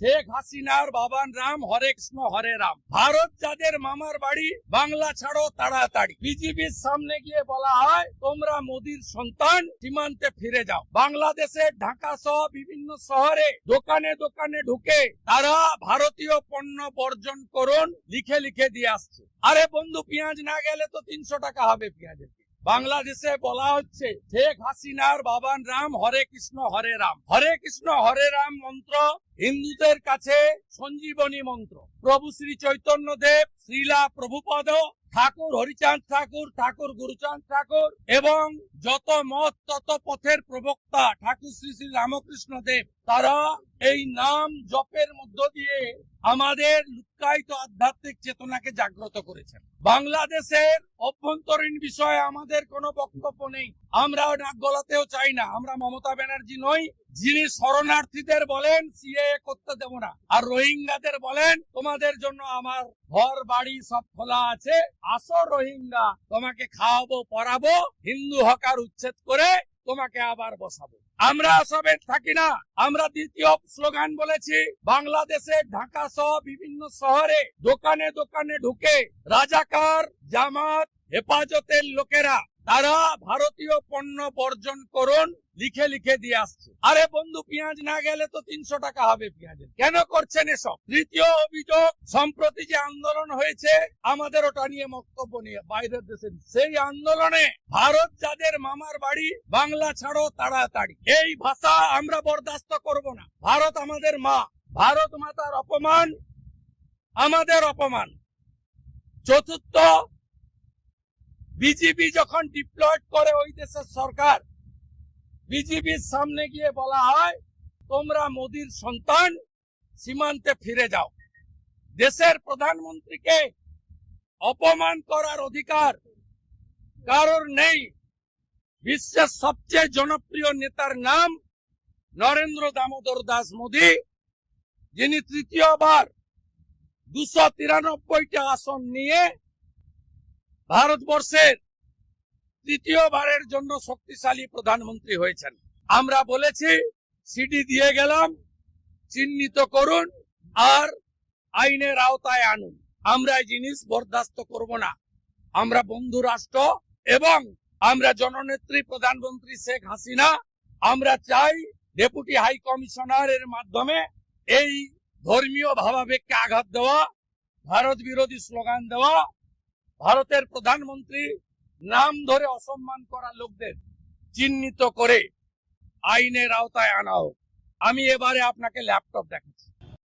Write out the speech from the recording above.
শেখ হাসিনার বাবার নাম হরে কৃষ্ণ হরে রাম। ভারত যাদের মামার বাড়ি, বাংলা ছাড়ো তাড়াতাড়ি। বিজেপির সামনে গিয়ে বলা হয় তোমরা মোদির সন্তান, সীমান্তে ফিরে যাও। বাংলাদেশের ঢাকা সহ বিভিন্ন শহরে দোকানে দোকানে ঢুকে তারা ভারতীয় পণ্য বর্জন করুন লিখে লিখে দিয়ে আসছে। আরে বন্ধু, পেঁয়াজ না গেলে তো 300 টাকা হবে পেঁয়াজের। বাংলাদেশে বলা হচ্ছে শেখ হাসিনার বাবার নাম হরে কৃষ্ণ হরে রাম। হরে কৃষ্ণ হরে রাম মন্ত্র হিন্দুদের কাছে সঞ্জীবনী মন্ত্র। প্রভু শ্রী চৈতন্য দেব, শ্রীলা প্রভুপদ, ঠাকুর হরিচাঁদ ঠাকুর, ঠাকুর গুরুচাঁদ ঠাকুর এবং যত মত তত পথের প্রবক্তা ঠাকুর শ্রী শ্রী রামকৃষ্ণ দেব, তারা এই নাম জপের মধ্য দিয়ে আমাদের লুক্কায়িত আধ্যাত্মিক চেতনাকে জাগ্রত করেছেন। বাংলাদেশের অভ্যন্তরীণ বিষয়ে আমাদের কোনো বক্তব্য নেই, আমরা নাক গলাতেও চাই না। আমরা মমতা ব্যানার্জি নই যিনি শরণার্থীদের বলেন সিএএ করতে দেব না, আর রোহিঙ্গাদের বলেন তোমাদের জন্য আমার ঘর বাড়ি সব খোলা আছে, আসো রোহিঙ্গা, তোমাকে খাওয়াবো পরাবো, হিন্দু হকার উচ্ছেদ করে তোমাকে আবার বসাবো। আমরা সবে থাকি না। আমরা দ্বিতীয় স্লোগান বলেছি, বাংলাদেশে ঢাকা সহ বিভিন্ন শহরে দোকানে দোকানে ঢুকে রাজাকার, জামাত, হেফাজতের লোকেরা তারা ভারতীয় পণ্য বর্জন করুন লিখে লিখে দিয়ে আসছে। আরে বন্ধু, পেঁয়াজ না গেলে তো 300 টাকা হবে পেঁয়াজের। কেন করছেন এসব? তৃতীয় অভিযোগ, সম্প্রতি যে আন্দোলন হয়েছে আমাদের ওটা নিয়ে বক্তব্য নিয়ে বাইরের দেশে, সেই আন্দোলনে ভারত যাদের মামার বাড়ি, বাংলা ছাড়ো তাড়াতাড়ি, এই ভাষা আমরা বরদাস্ত করব না। ভারত আমাদের মা, ভারত মাতার অপমান আমাদের অপমান। চতুর্থ, বিজেপি যখন ডিপ্লয়েড করে ওই দেশের সরকার, বিজেপির সামনে গিয়ে বলা হয় তোমরা মোদির সন্তান, সীমান্তে ফিরে যাও। দেশের প্রধানমন্ত্রীকে অপমান করার অধিকার কারোর নেই। বিশ্বের সবচেয়ে জনপ্রিয় নেতার নাম নরেন্দ্র দামোদর দাস মোদী, যিনি তৃতীয়বার 293টা আসন নিয়ে ভারতবর্ষের তৃতীয়বারের জন্য শক্তিশালী প্রধানমন্ত্রী হয়েছেন। আমরা বলেছি সিডি দিয়ে গেলাম, চিহ্নিত করুন আর আইনের আওতায় আনুন। আমরা এই জিনিস বরদাস্ত করব না। আমরা বন্ধু রাষ্ট্র এবং আমরা জননেত্রী প্রধানমন্ত্রী শেখ হাসিনা, আমরা চাই ডেপুটি হাই কমিশনারের মাধ্যমে এই ধর্মীয় ভাবাবেগকে আঘাত দেওয়া, ভারত বিরোধী স্লোগান দেওয়া, ভারতের প্রধানমন্ত্রী নাম ধরে অসম্মান করা লোকদের চিহ্নিত করে আইনের আওতায় আনা হোক। আমি এবারে আপনাকে ল্যাপটপ দেখাচ্ছি।